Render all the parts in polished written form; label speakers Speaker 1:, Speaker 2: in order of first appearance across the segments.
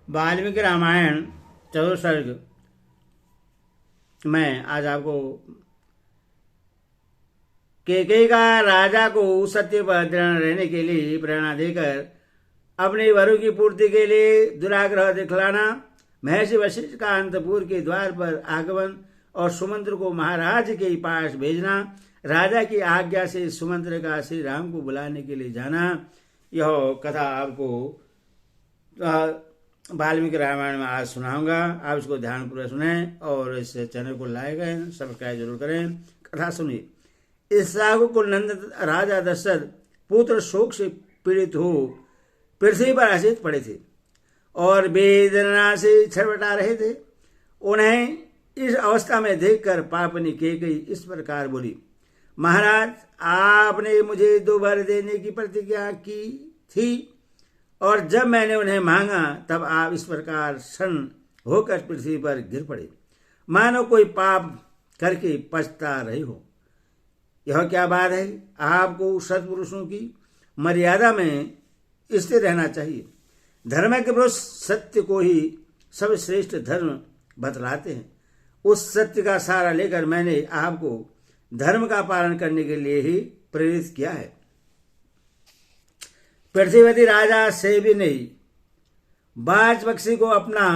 Speaker 1: वाल्मीकि रामायण चतुर्थ सर्ग में आज आपको कैकेयी का राजा को सत्य पर दृढ़ रहने के लिए प्रेरणा देकर अपनी वरु की पूर्ति के लिए दुराग्रह दिखलाना, महर्षि वशिष्ठ का अंतपुर के द्वार पर आगमन और सुमंत्र को महाराज के पास भेजना, राजा की आज्ञा से सुमंत्र का श्री राम को बुलाने के लिए जाना। यह कथा आपको वाल्मीकि रामायण में आज सुनाऊंगा। आप इसको ध्यानपूर्वक सुने और इस चैनल को लाइक करें, सब्सक्राइब जरूर करें। कथा सुनिए। इस सागु को नंद राजा दशरथ पुत्र शोक से पीड़ित हो पृथ्वी पर असित पड़े थे और वेदना से छटपटा रहे थे। उन्हें इस अवस्था में देखकर पापनी कैकेयी इस प्रकार बोली, महाराज, आपने मुझे 2 वर देने की प्रतिज्ञा की थी और जब मैंने उन्हें मांगा तब आप इस प्रकार क्षण होकर पृथ्वी पर गिर पड़े, मानो कोई पाप करके पछता रहे हो। यह क्या बात है? आपको सत्पुरुषों की मर्यादा में स्थिर रहना चाहिए। धर्म के पुरुष सत्य को ही सर्वश्रेष्ठ धर्म बतलाते हैं। उस सत्य का सहारा लेकर मैंने आपको धर्म का पालन करने के लिए ही प्रेरित किया है। पृथ्वीपति राजा से भी नहीं, बाज पक्षी को अपना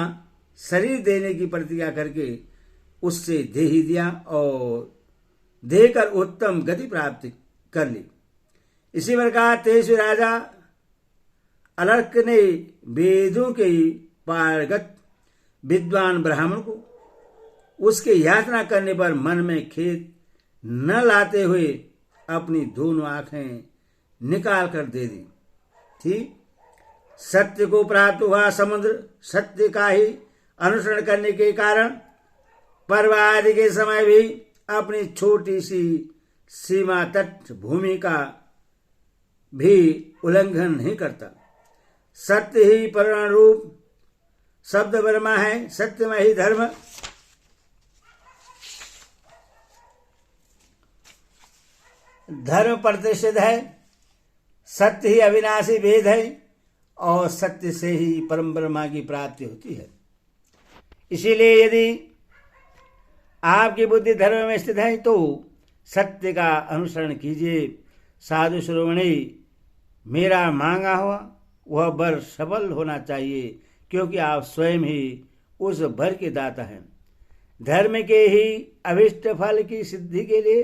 Speaker 1: शरीर देने की प्रतिज्ञा करके उससे दे ही दिया और देकर उत्तम गति प्राप्त कर ली। इसी प्रकार तेजस्वी राजा अलर्क ने वेदों के पारगत विद्वान ब्राह्मण को उसके यातना करने पर मन में खेद न लाते हुए अपनी दोनों आंखें निकाल कर दे दी थी। सत्य को प्राप्त हुआ समुद्र सत्य का ही अनुसरण करने के कारण पर्व आदि के समय भी अपनी छोटी सी सीमा तट भूमि का भी उल्लंघन नहीं करता। सत्य ही परिणाम रूप शब्द वर्मा है। सत्य में ही धर्म प्रतिष्ठित है। सत्य ही अविनाशी भेद है और सत्य से ही परम ब्रह्मा की प्राप्ति होती है। इसीलिए यदि आपकी बुद्धि धर्म में स्थित है तो सत्य का अनुसरण कीजिए। साधु श्रोमणी, मेरा मांगा हुआ वह वर सफल होना चाहिए, क्योंकि आप स्वयं ही उस वर के दाता हैं। धर्म के ही अभिष्ट फल की सिद्धि के लिए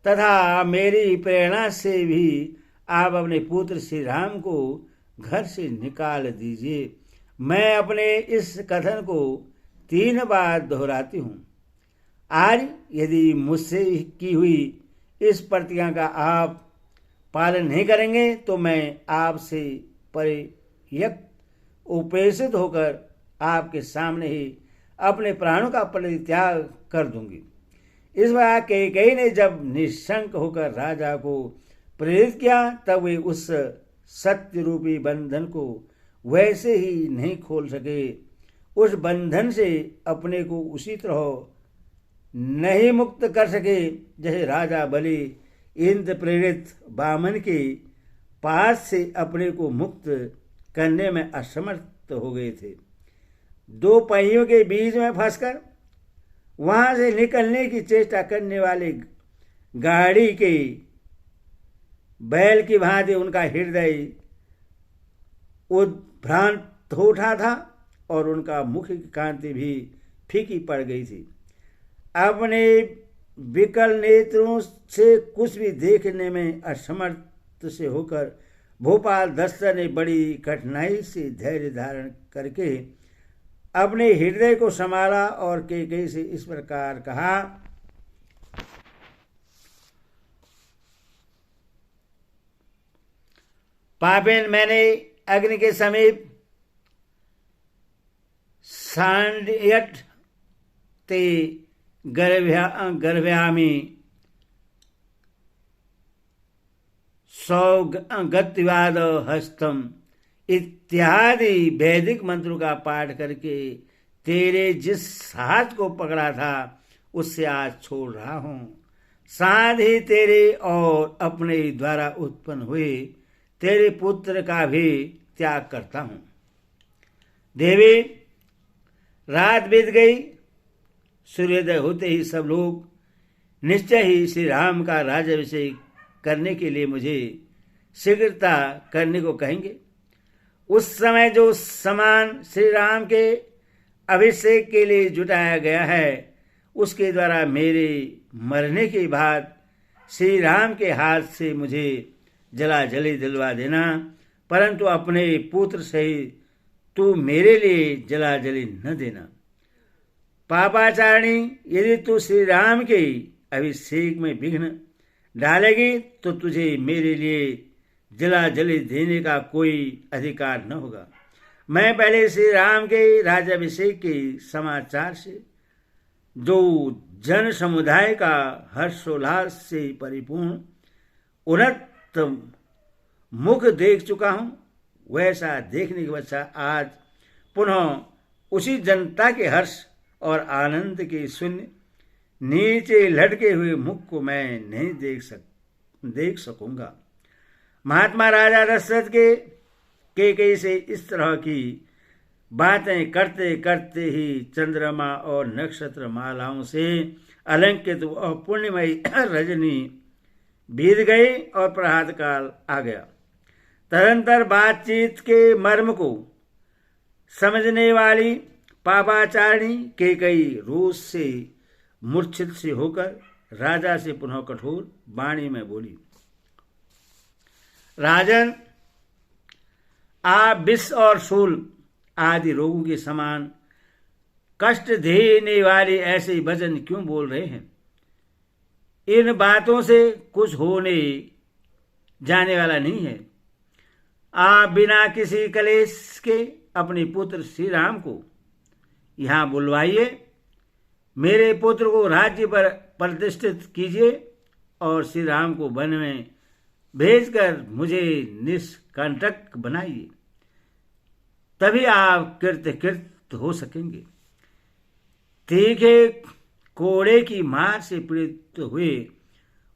Speaker 1: तथा मेरी प्रेरणा से भी आप अपने पुत्र श्री राम को घर से निकाल दीजिए। मैं अपने इस कथन को 3 बार दोहराती हूँ। आज यदि मुझसे की हुई इस प्रतिज्ञा का आप पालन नहीं करेंगे तो मैं आपसे परित्यक्त उपेक्षित होकर आपके सामने ही अपने प्राणों का परित्याग कर दूंगी। इस बार कैकेयी ने जब निशंक होकर राजा को प्रेरित किया तब वे उस सत्य रूपी बंधन को वैसे ही नहीं खोल सके। उस बंधन से अपने को उसी तरह नहीं मुक्त कर सके जैसे राजा बलि इंद्र प्रेरित वामन के पास से अपने को मुक्त करने में असमर्थ हो गए थे। 2 पहियों के बीच में फंसकर वहां से निकलने की चेष्टा करने वाले गाड़ी के बैल की भांति उनका हृदय उद्भ्रांत हो उठा था और उनका मुख की कांति भी फीकी पड़ गई थी। अपने विकल नेत्रों से कुछ भी देखने में असमर्थ से होकर भोपाल दशरथ ने बड़ी कठिनाई से धैर्य धारण करके अपने हृदय को संभाला और कैकेयी से इस प्रकार कहा, पापेन, मैंने अग्नि के समीप सांड्यट ते गर्भयामी सौगतिवाद हस्तम इत्यादि वैदिक मंत्रों का पाठ करके तेरे जिस हाथ को पकड़ा था उससे आज छोड़ रहा हूं। साथ ही तेरे और अपने द्वारा उत्पन्न हुए तेरे पुत्र का भी त्याग करता हूं। देवी, रात बीत गई। सूर्योदय होते ही सब लोग निश्चय ही श्री राम का राज्याभिषेक करने के लिए मुझे शीघ्रता करने को कहेंगे। उस समय जो सामान श्री राम के अभिषेक के लिए जुटाया गया है, उसके द्वारा मेरे मरने के बाद श्री राम के हाथ से मुझे जलाजली दिलवा देना, परंतु अपने पुत्र सहित तू मेरे लिए जलाजली न देना। पापाचारिणी, यदि तू श्री राम के अभिषेक में विघ्न डालेगी तो तुझे मेरे लिए जलाजली देने का कोई अधिकार न होगा। मैं पहले श्री राम के राज्याभिषेक के समाचार से जो जन समुदाय का हर्षोल्लास से परिपूर्ण उन्नत मुख देख चुका हूं, वैसा देखने के पश्चात आज पुनः उसी जनता के हर्ष और आनंद के शून्य नीचे लटके हुए मुख को मैं नहीं देख सकूंगा। महात्मा राजा दशरथ के कैकेयी से इस तरह की बातें करते करते ही चंद्रमा और नक्षत्र मालाओं से अलंकृत वह पूर्णिमयी रजनी बीत गई और प्रभात काल आ गया। तदंतर बातचीत के मर्म को समझने वाली पापाचारिणी कैकेयी रोष से मूर्छित से होकर राजा से पुनः कठोर वाणी में बोली, राजन, आप विष और शूल आदि रोगों के समान कष्ट देने वाले ऐसे वचन क्यों बोल रहे हैं? इन बातों से कुछ होने जाने वाला नहीं है। आप बिना किसी कलेश के अपने पुत्र श्री राम को यहाँ बुलवाइए, मेरे पुत्र को राज्य पर प्रतिष्ठित कीजिए और श्री राम को वन में भेजकर मुझे निष्कंटक बनाइए, तभी आप कृत हो सकेंगे। तीखे कोड़े की मार से पीड़ित हुए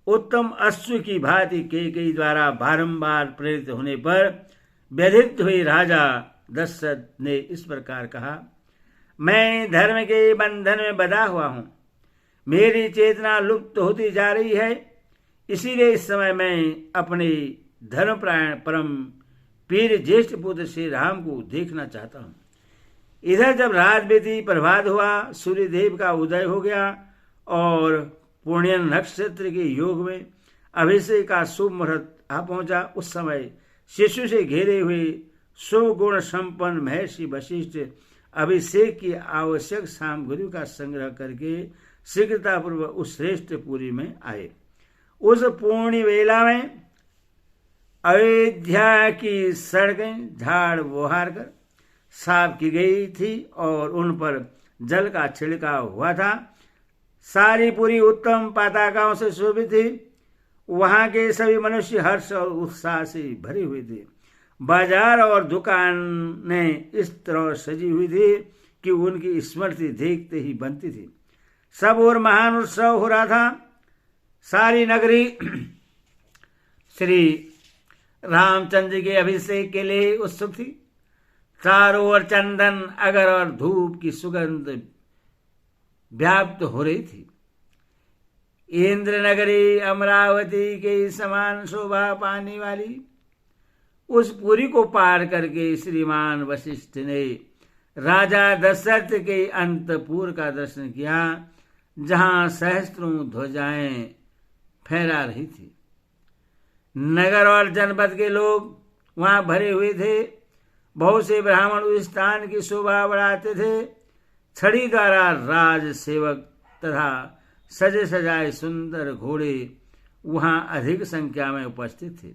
Speaker 1: उत्तम अश्व की भांति कैकेयी द्वारा बारंबार प्रेरित होने पर व्यथित हुए राजा दशरथ ने इस प्रकार कहा, मैं धर्म के बंधन में बंधा हुआ हूं, मेरी चेतना लुप्त होती जा रही है, इसीलिए इस समय मैं अपने धर्मपरायण परम पीर ज्येष्ठ पुत्र श्री राम को देखना चाहता हूं। इधर जब रात बीती, प्रभात हुआ, सूर्य देव का उदय हो गया और पुण्य नक्षत्र के योग में अभिषेक का शुभ मुहूर्त आ पहुंचा। उस समय शिशु से घेरे हुए शुभ गुण संपन्न महर्षि वशिष्ठ अभिषेक की आवश्यक सामग्री का संग्रह करके शीघ्रतापूर्वक उस श्रेष्ठ पुरी में आए। उस पूर्णी वेला में अयोध्या की सड़कें झाड़ बुहार कर साफ की गई थी और उन पर जल का छिड़काव हुआ था। सारी पूरी उत्तम पताकाओं से शोभित थी। वहां के सभी मनुष्य हर्ष और उत्साह से भरे हुए थे। बाजार और दुकानें इस तरह सजी हुई थी कि उनकी स्मृति देखते ही बनती थी। सब और महान उत्सव हो रहा था। सारी नगरी श्री रामचंद्र के अभिषेक के लिए उत्सुक थी। चारों ओर चंदन, अगर और धूप की सुगंध व्याप्त हो रही थी। इंद्र नगरी अमरावती के समान शोभा पाने वाली उस पुरी को पार करके श्रीमान वशिष्ठ ने राजा दशरथ के अंतपुर का दर्शन किया, जहां सहस्त्रों ध्वजाएं फहरा रही थी। नगर और जनपद के लोग वहां भरे हुए थे। बहुत से ब्राह्मण उस स्थान की शोभा बढ़ाते थे। छड़ी द्वारा राज सेवक तथा सजे सजाए सुंदर घोड़े वहां अधिक संख्या में उपस्थित थे।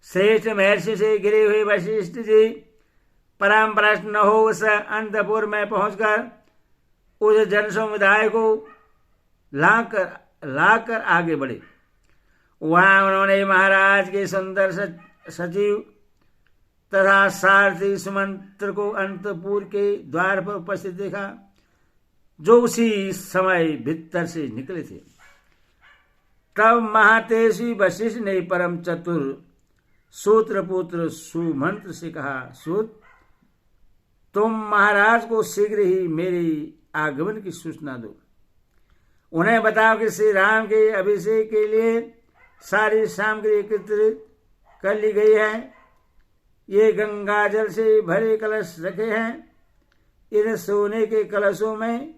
Speaker 1: श्रेष्ठ महर्षि से घिरे हुए वशिष्ठ जी परम प्रश्न हो उस अंतपुर में पहुंचकर उस जन समुदाय को लाकर आगे बढ़े। वहां उन्होंने महाराज के सुंदर सचिव तथा सारथी सुमंत्र को अंतपुर के द्वार पर उपस्थित देखा, जो उसी समय भीतर से निकले थे। तब महातेजी वशिष्ठ ने परम चतुर सूत्रपुत्र सुमंत्र से कहा, सूत, तुम महाराज को शीघ्र ही मेरी आगमन की सूचना दो। उन्हें बताओ कि श्री राम के अभिषेक के लिए सारी सामग्री एकत्रित कर ली गई है। ये गंगा जल से भरे कलश रखे हैं। इन सोने के कलशों में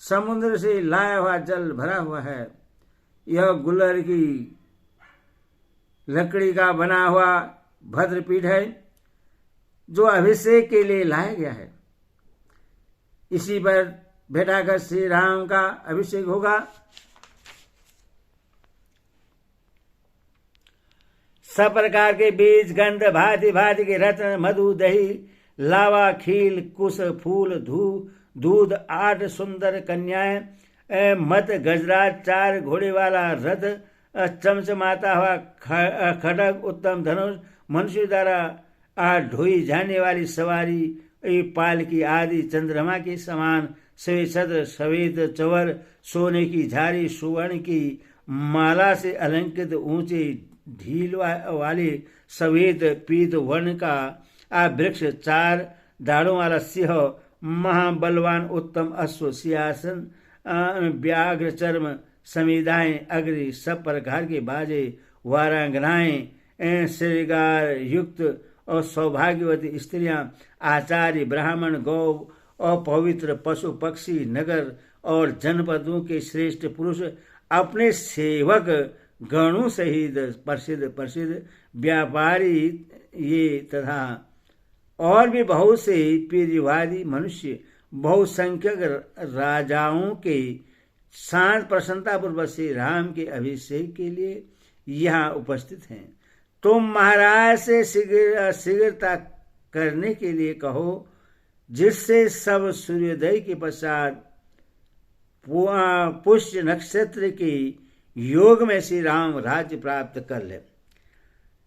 Speaker 1: समुद्र से लाया हुआ जल भरा हुआ है। यह गुलर की लकड़ी का बना हुआ भद्रपीठ है जो अभिषेक के लिए लाया गया है। इसी पर बैठाकर श्री राम का अभिषेक होगा। सब प्रकार के बीज, गंध, भांति भांति के रत्न, मधु, दही, लावा, खील, कुश, फूल, दूध, 8 सुंदर कन्याएं, मत, गजराज, 4 घोड़े वाला रथ, चमचमाता हुआ खड्ग, उत्तम धनुष, मनुष्य द्वारा ढोई जाने वाली सवारी पालकी आदि, चंद्रमा के समान श्वेत छत्र, सफेद चवर, सोने की झारी, सुवर्ण की माला से अलंकृत ऊंचे ढील वाले सफेद पीत वर्ण का वृक्ष, 4 दाढ़ों वाला सिंह, महाबलवान उत्तम अश्व, सिंहासन, व्याघ्र चर्म, समिधाएं, अग्नि, सब प्रकार के बाजे, वारांगनाएं, श्रृंगार युक्त और सौभाग्यवती स्त्रियां, आचार्य, ब्राह्मण, गौ और पवित्र पशु, पक्षी, नगर और जनपदों के श्रेष्ठ पुरुष अपने सेवक गणों सहित प्रसिद्ध व्यापारी ये तथा और भी बहुत से पीरिवादी मनुष्य बहुसंख्यक राजाओं के साथ प्रसन्नतापूर्वक श्री राम के अभिषेक के लिए यहाँ उपस्थित हैं। तुम महाराज से शीघ्रता करने के लिए कहो, जिससे सब सूर्योदय के पश्चात पुष्य नक्षत्र के योग में श्री राम राज्य प्राप्त कर ले।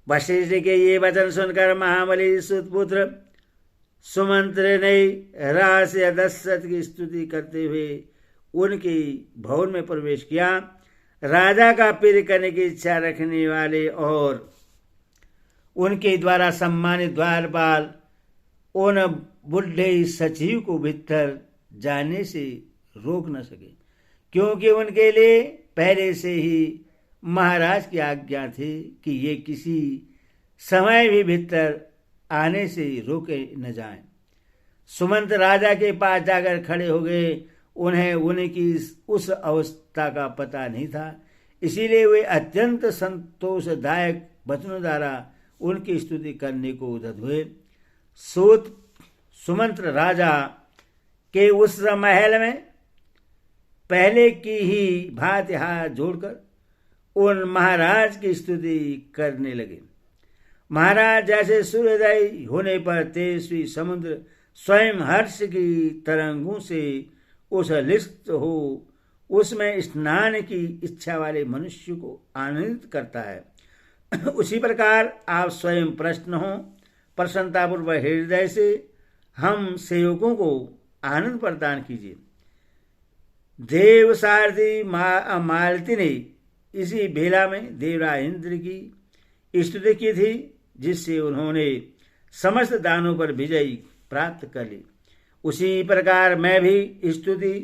Speaker 1: वशिष्ठ के ये वचन सुनकर महाबली सुतपुत्र सुमंत्र ने राज से दशरथ की स्तुति करते हुए उनके भवन में प्रवेश किया। राजा का प्रिय करने की इच्छा रखने वाले और उनके द्वारा सम्मानित द्वारपाल उन बुढ़े सचिव को भीतर जाने से रोक न सके, क्योंकि उनके लिए पहले से ही महाराज की आज्ञा थी कि ये किसी समय भी भीतर आने से रोके न जाएं। सुमंत राजा के पास जाकर खड़े हो गए। उन्हें उनकी उस अवस्था का पता नहीं था, इसीलिए वे अत्यंत संतोषदायक वचनों द्वारा उनकी स्तुति करने को उद्यत हुए। सुमंत्र राजा के उस महल में पहले की ही भांति हाथ जोड़कर उन महाराज की स्तुति करने लगे। महाराज जैसे सूर्योदय होने पर तेजस्वी समुद्र स्वयं हर्ष की तरंगों से उछलित हो उसमें स्नान की इच्छा वाले मनुष्य को आनंदित करता है, उसी प्रकार आप स्वयं प्रसन्न हो प्रसन्नतापूर्वक हृदय से हम सेवकों को आनंद प्रदान कीजिए। देव सारथी मालती ने इसी बेला में देवराज इंद्र की स्तुति की थी, जिससे उन्होंने समस्त दानों पर विजय प्राप्त कर ली। उसी प्रकार मैं भी स्तुति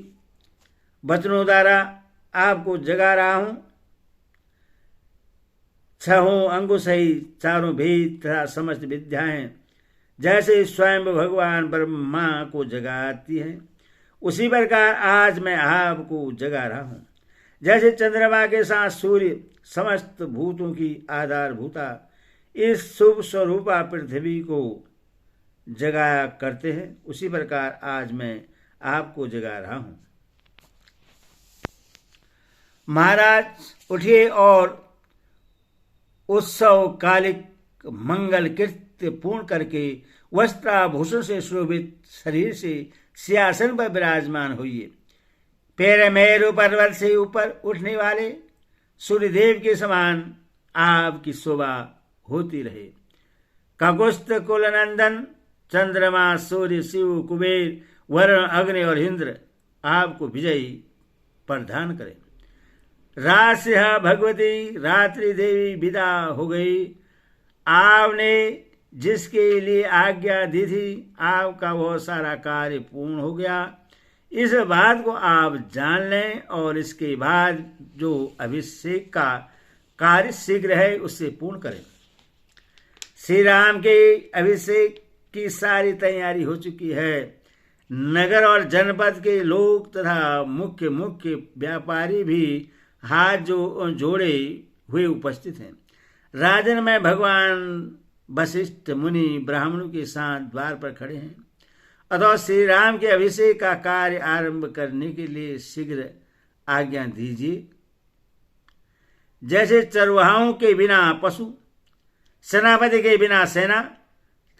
Speaker 1: वचनों द्वारा आपको जगा रहा हूं। 6 अंगुश ही 4 भेद तथा समस्त विद्याएं जैसे स्वयं भगवान ब्रह्मा को जगाती हैं, उसी प्रकार आज मैं आपको जगा रहा हूं। जैसे चंद्रमा के साथ सूर्य समस्त भूतों की आधारभूता इस शुभ स्वरूपा पृथ्वी को जगाया करते हैं, उसी प्रकार आज मैं आपको जगा रहा हूं। महाराज उठिए और उत्सव कालिक मंगल कृत्य पूर्ण करके वस्त्राभूषण से शोभित शरीर से सिंहासन पर विराजमान होइए। पैर मेरु पर्वत से ऊपर उठने वाले सूर्यदेव के समान आपकी शोभा होती रहे। ककुस्त कुलनंदन चंद्रमा सूर्य शिव कुबेर वरुण अग्नि और इंद्र आपको विजयी प्रदान करें। राजसिंह भगवती रात्रि देवी विदा हो गई। आपने जिसके लिए आज्ञा दी थी, आपका वह सारा कार्य पूर्ण हो गया। इस बात को आप जान लें और इसके बाद जो अभिषेक का कार्य शीघ्र है उससे पूर्ण करें। श्री राम के अभिषेक की सारी तैयारी हो चुकी है। नगर और जनपद के लोग तथा मुख्य मुख्य व्यापारी भी हाथ जोड़े हुए उपस्थित हैं। राजन में भगवान वशिष्ठ मुनि ब्राह्मणों के साथ द्वार पर खड़े हैं। अतः श्री राम के अभिषेक का कार्य आरंभ करने के लिए शीघ्र आज्ञा दीजिए। जैसे चरवाहों के बिना पशु, सेनापति के बिना सेना,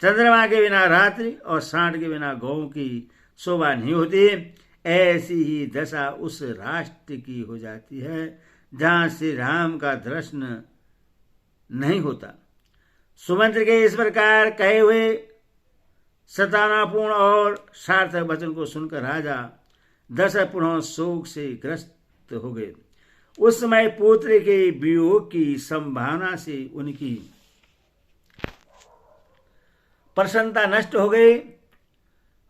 Speaker 1: चंद्रमा के बिना रात्रि और सांड के बिना गौ की शोभा नहीं होती, ऐसी ही दशा उस राष्ट्र की हो जाती है जहां श्री राम का दर्शन नहीं होता। सुमंत्र के इस प्रकार कहे हुए सतानापूर्ण और सार्थक वचन को सुनकर राजा दशरथ पुनः शोक से ग्रस्त हो गए। उस समय पुत्र के वियोग की संभावना से उनकी प्रसन्नता नष्ट हो गई।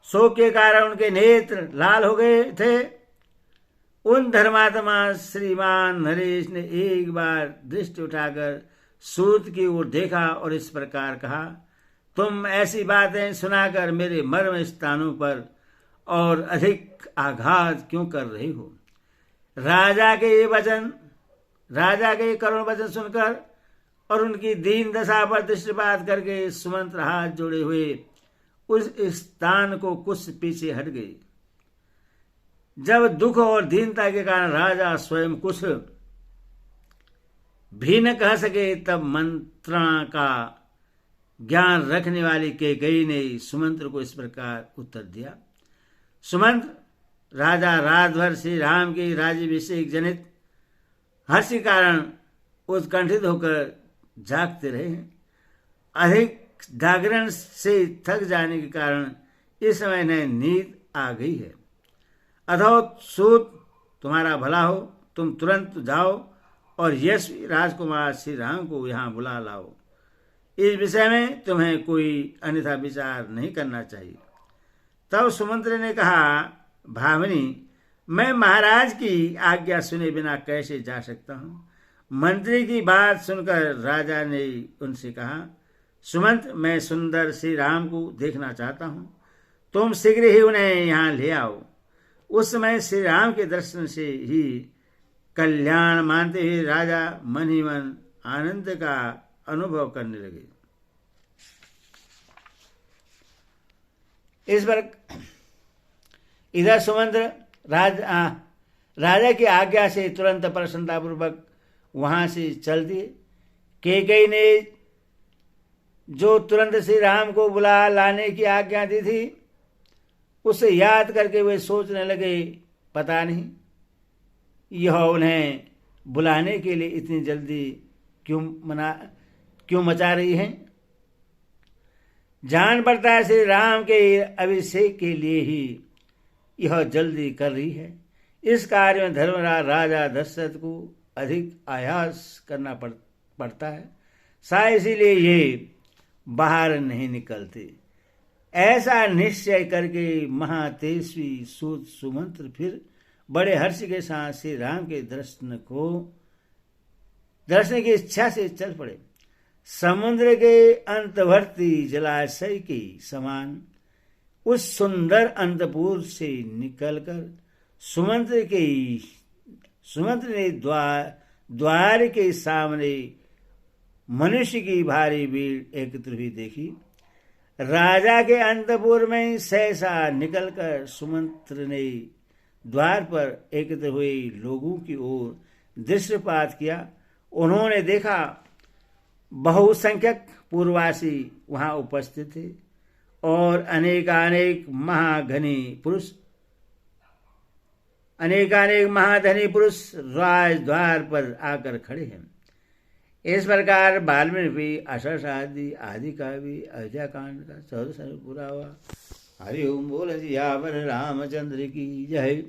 Speaker 1: शोक के कारण उनके नेत्र लाल हो गए थे। उन धर्मात्मा श्रीमान नरेश ने एक बार दृष्टि उठाकर सूत की ओर देखा और इस प्रकार कहा, तुम ऐसी बातें सुनाकर मेरे मर्म स्थानों पर और अधिक आघात क्यों कर रही हो? राजा के करुण वचन सुनकर और उनकी दीन दशा पर दृष्टिपात करके सुमंत्र हाथ जोड़े हुए उस स्थान को कुछ पीछे हट गई। जब दुख और दीनता के कारण राजा स्वयं कुछ भी न कह सके, तब मंत्रणा का ज्ञान रखने वाली कैकेयी ने सुमंत्र को इस प्रकार उत्तर दिया। सुमंत्र, राजा रात भर श्री राम के राज्याभिषेक जनित हर्ष के कारण उत्कंठित होकर जागते रहे हैं। अधिक जागरण से थक जाने के कारण इस समय इन्हें नींद आ गई है। अथवा सूत, तुम्हारा भला हो, तुम तुरंत जाओ और यशस्वी राजकुमार श्री राम को यहाँ बुला लाओ। इस विषय में तुम्हें कोई अन्यथा विचार नहीं करना चाहिए। तब सुमंत्र ने कहा, भामिनी, मैं महाराज की आज्ञा सुने बिना कैसे जा सकता हूँ? मंत्री की बात सुनकर राजा ने उनसे कहा, सुमंत्र, मैं सुंदर श्री राम को देखना चाहता हूँ, तुम शीघ्र ही उन्हें यहाँ ले आओ। उस समय श्री राम के दर्शन से ही कल्याण मानते हुए राजा मन ही मन आनंद का अनुभव करने लगे। इस पर इधर सुमंत्र राजा की आज्ञा से तुरंत प्रसन्नतापूर्वक वहां से चल दिए। कैकेयी ने जो तुरंत श्री राम को बुला लाने की आज्ञा दी थी, उसे याद करके वे सोचने लगे, पता नहीं यह उन्हें बुलाने के लिए इतनी जल्दी क्यों मचा रही है। जान पड़ता है श्री राम के अभिषेक के लिए ही यह जल्दी कर रही है। इस कार्य में धर्मराज राजा दशरथ को अधिक आयास करना पड़ता है, शायद इसीलिए ये बाहर नहीं निकलते। ऐसा निश्चय करके महातेजस्वी सूत सुमंत्र फिर बड़े हर्ष के साथ श्री राम के दर्शन की इच्छा से चल पड़े। समुद्र के अंतवर्ती जलाशय के समान उस सुंदर अंतपुर से निकलकर सुमंत्र ने द्वार के सामने मनुष्य की भारी भीड़ एकत्र हुई देखी। राजा के अंतपुर में सहसा निकलकर सुमंत्र ने द्वार पर एकत्र हुए लोगों की ओर दृष्टिपात किया। उन्होंने देखा बहुसंख्यक पूर्ववासी वहां उपस्थित थे और अनेकानेक महाधनी पुरुष राजद्वार पर आकर खड़े हैं। इस प्रकार वाल्मीकि अष्टादशाध्यायी आदि का भी अयोध्या कांड का 14 सर्व पूरा हुआ। हरि ओम बोल सियावर रामचंद्र की जय।